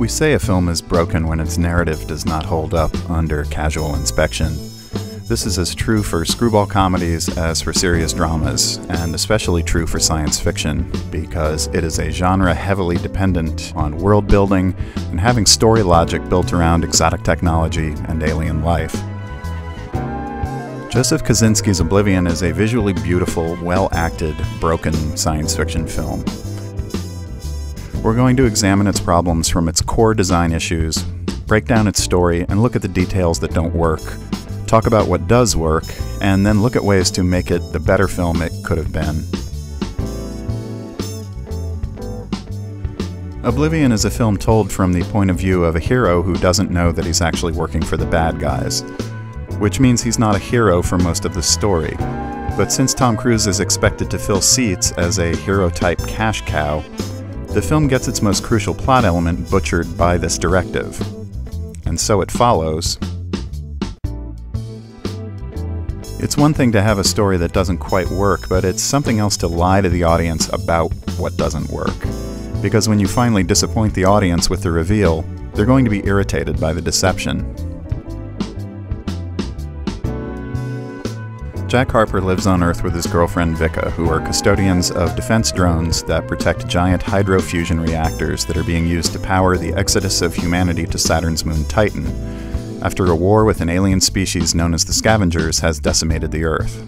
We say a film is broken when its narrative does not hold up under casual inspection. This is as true for screwball comedies as for serious dramas, and especially true for science fiction, because it is a genre heavily dependent on world building and having story logic built around exotic technology and alien life. Joseph Kosinski's Oblivion is a visually beautiful, well-acted, broken science fiction film. We're going to examine its problems from its core design issues, break down its story, and look at the details that don't work, talk about what does work, and then look at ways to make it the better film it could have been. Oblivion is a film told from the point of view of a hero who doesn't know that he's actually working for the bad guys, which means he's not a hero for most of the story. But since Tom Cruise is expected to fill seats as a hero-type cash cow, the film gets its most crucial plot element butchered by this directive. And so it follows. It's one thing to have a story that doesn't quite work, but it's something else to lie to the audience about what doesn't work. Because when you finally disappoint the audience with the reveal, they're going to be irritated by the deception. Jack Harper lives on Earth with his girlfriend Vika, who are custodians of defense drones that protect giant hydrofusion reactors that are being used to power the exodus of humanity to Saturn's moon Titan, after a war with an alien species known as the Scavengers has decimated the Earth.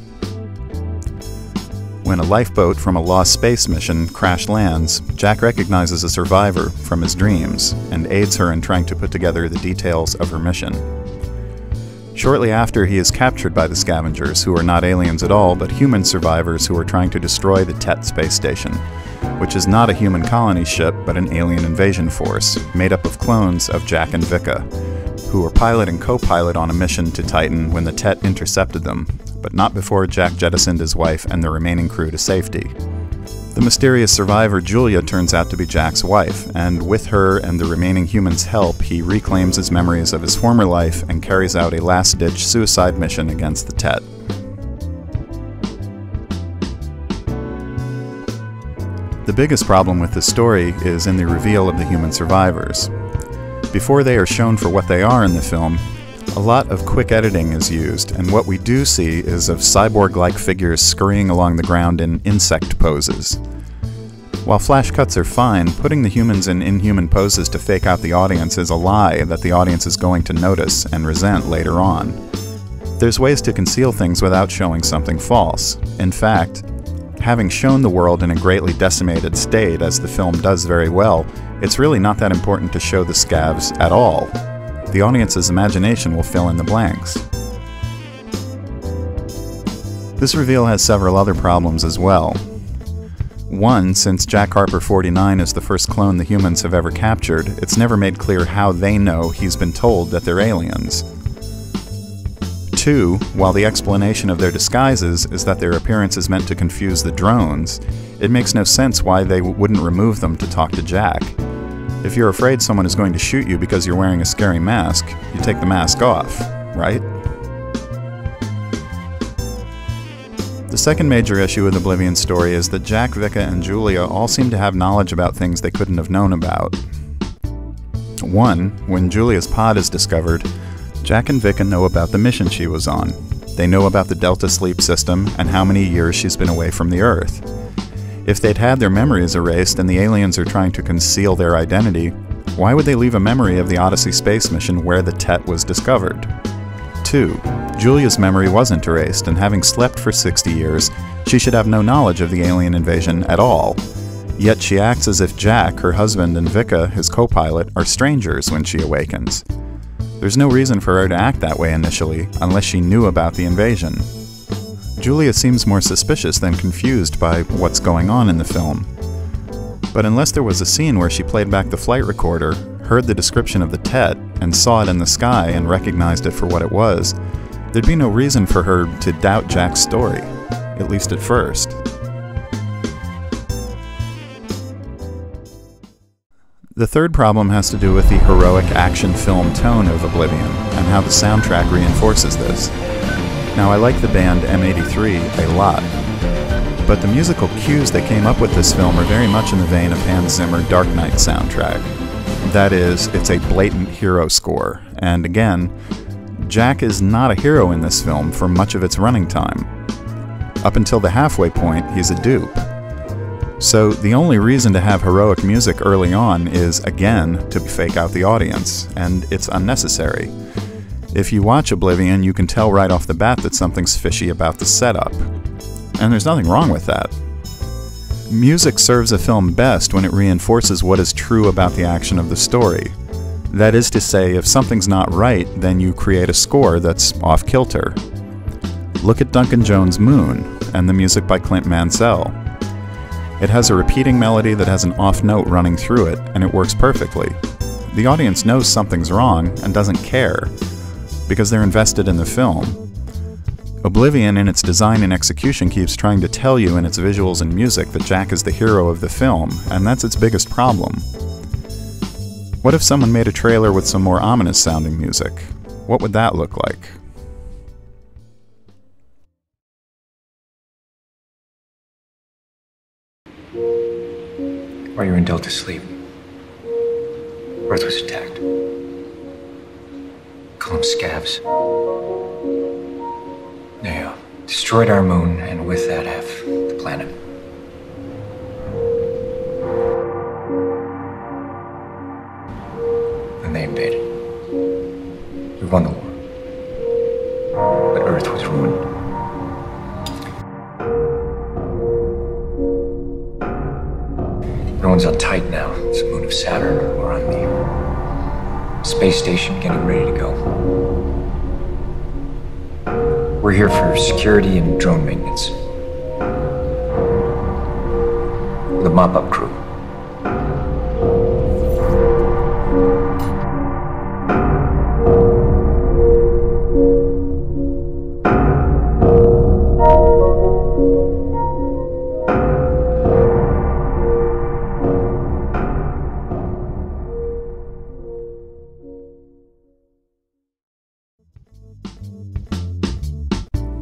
When a lifeboat from a lost space mission crash lands, Jack recognizes a survivor from his dreams and aids her in trying to put together the details of her mission. Shortly after, he is captured by the Scavengers, who are not aliens at all, but human survivors who are trying to destroy the Tet space station, which is not a human colony ship, but an alien invasion force, made up of clones of Jack and Vika, who were pilot and co-pilot on a mission to Titan when the Tet intercepted them, but not before Jack jettisoned his wife and the remaining crew to safety. The mysterious survivor Julia turns out to be Jack's wife, and with her and the remaining humans' help, he reclaims his memories of his former life and carries out a last-ditch suicide mission against the Tet. The biggest problem with this story is in the reveal of the human survivors. Before they are shown for what they are in the film, a lot of quick editing is used, and what we do see is of cyborg-like figures scurrying along the ground in insect poses. While flash cuts are fine, putting the humans in inhuman poses to fake out the audience is a lie that the audience is going to notice and resent later on. There's ways to conceal things without showing something false. In fact, having shown the world in a greatly decimated state, as the film does very well, it's really not that important to show the scavs at all. The audience's imagination will fill in the blanks. This reveal has several other problems as well. One, since Jack Harper 49 is the first clone the humans have ever captured, it's never made clear how they know he's been told that they're aliens. Two, while the explanation of their disguises is that their appearance is meant to confuse the drones, it makes no sense why they wouldn't remove them to talk to Jack. If you're afraid someone is going to shoot you because you're wearing a scary mask, you take the mask off, right? The second major issue with Oblivion's story is that Jack, Vika, and Julia all seem to have knowledge about things they couldn't have known about. One, when Julia's pod is discovered, Jack and Vika know about the mission she was on. They know about the Delta Sleep system and how many years she's been away from the Earth. If they'd had their memories erased and the aliens are trying to conceal their identity, why would they leave a memory of the Odyssey space mission where the Tet was discovered? 2. Julia's memory wasn't erased, and having slept for 60 years, she should have no knowledge of the alien invasion at all. Yet she acts as if Jack, her husband, and Vika, his co-pilot, are strangers when she awakens. There's no reason for her to act that way initially, unless she knew about the invasion. Julia seems more suspicious than confused by what's going on in the film. But unless there was a scene where she played back the flight recorder, heard the description of the Tet, and saw it in the sky and recognized it for what it was, there'd be no reason for her to doubt Jack's story, at least at first. The third problem has to do with the heroic action film tone of Oblivion, and how the soundtrack reinforces this. Now, I like the band M83 a lot, but the musical cues that came up with this film are very much in the vein of Hans Zimmer's Dark Knight soundtrack. That is, it's a blatant hero score, and again, Jack is not a hero in this film for much of its running time. Up until the halfway point, he's a dupe. So the only reason to have heroic music early on is, again, to fake out the audience, and it's unnecessary. If you watch Oblivion, you can tell right off the bat that something's fishy about the setup. And there's nothing wrong with that. Music serves a film best when it reinforces what is true about the action of the story. That is to say, if something's not right, then you create a score that's off-kilter. Look at Duncan Jones' Moon, and the music by Clint Mansell. It has a repeating melody that has an off note running through it, and it works perfectly. The audience knows something's wrong and doesn't care, because they're invested in the film. Oblivion, in its design and execution, keeps trying to tell you in its visuals and music that Jack is the hero of the film, and that's its biggest problem. What if someone made a trailer with some more ominous sounding music? What would that look like? While you were in Delta sleep, Earth was attacked. Call them scavs. They destroyed our moon, and with that, half the planet. And they invaded. We won the war. But Earth was ruined. Everyone's uptight now. It's the moon of Saturn. We're on the space station getting ready to go. We're here for security and drone maintenance. The mop-up crew.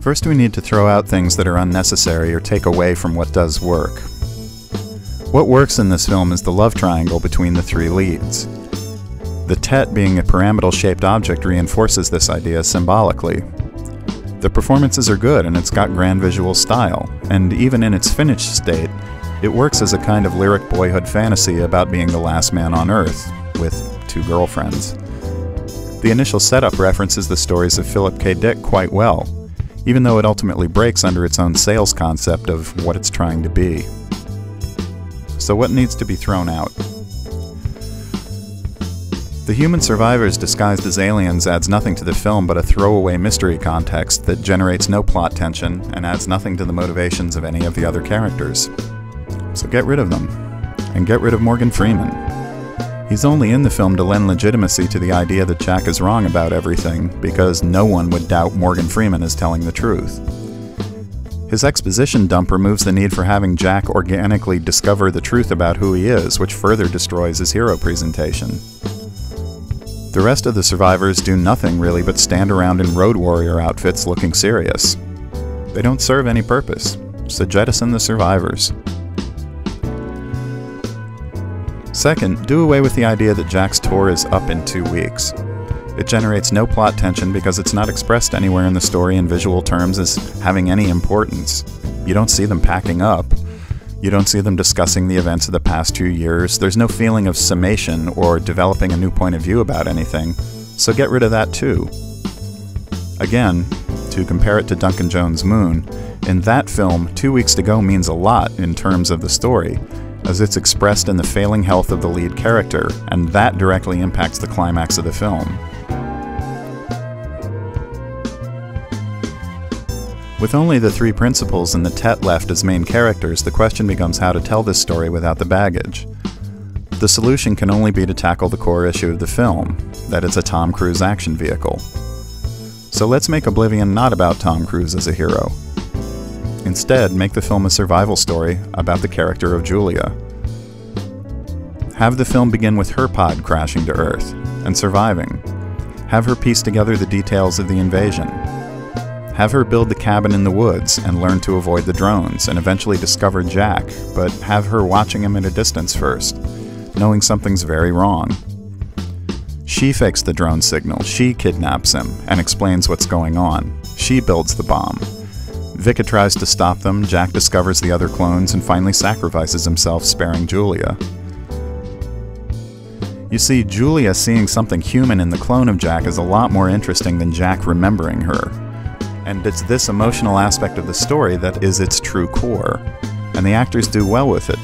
First, we need to throw out things that are unnecessary or take away from what does work. What works in this film is the love triangle between the three leads. The Tet, being a pyramidal-shaped object, reinforces this idea symbolically. The performances are good, and it's got grand visual style, and even in its finished state, it works as a kind of lyric boyhood fantasy about being the last man on Earth, with 2 girlfriends. The initial setup references the stories of Philip K. Dick quite well, even though it ultimately breaks under its own sales concept of what it's trying to be. So what needs to be thrown out? The human survivors disguised as aliens adds nothing to the film but a throwaway mystery context that generates no plot tension and adds nothing to the motivations of any of the other characters. So get rid of them. And get rid of Morgan Freeman. He's only in the film to lend legitimacy to the idea that Jack is wrong about everything, because no one would doubt Morgan Freeman is telling the truth. His exposition dump removes the need for having Jack organically discover the truth about who he is, which further destroys his hero presentation. The rest of the survivors do nothing really but stand around in road warrior outfits looking serious. They don't serve any purpose, so jettison the survivors. Second, do away with the idea that Jack's tour is up in 2 weeks. It generates no plot tension because it's not expressed anywhere in the story in visual terms as having any importance. You don't see them packing up. You don't see them discussing the events of the past 2 years. There's no feeling of summation or developing a new point of view about anything, so get rid of that too. Again, to compare it to Duncan Jones' Moon, in that film, 2 weeks to go means a lot in terms of the story, as it's expressed in the failing health of the lead character, and that directly impacts the climax of the film. With only the 3 principals and the Tet left as main characters, the question becomes how to tell this story without the baggage. The solution can only be to tackle the core issue of the film, that it's a Tom Cruise action vehicle. So let's make Oblivion not about Tom Cruise as a hero. Instead, make the film a survival story about the character of Julia. Have the film begin with her pod crashing to Earth and surviving. Have her piece together the details of the invasion. Have her build the cabin in the woods and learn to avoid the drones and eventually discover Jack, but have her watching him at a distance first, knowing something's very wrong. She fakes the drone signal, she kidnaps him, and explains what's going on. She builds the bomb. Vika tries to stop them, Jack discovers the other clones, and finally sacrifices himself, sparing Julia. You see, Julia seeing something human in the clone of Jack is a lot more interesting than Jack remembering her. And it's this emotional aspect of the story that is its true core, and the actors do well with it.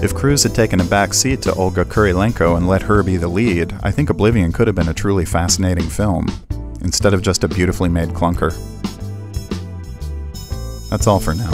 If Cruise had taken a back seat to Olga Kurylenko and let her be the lead, I think Oblivion could have been a truly fascinating film, instead of just a beautifully made clunker. That's all for now.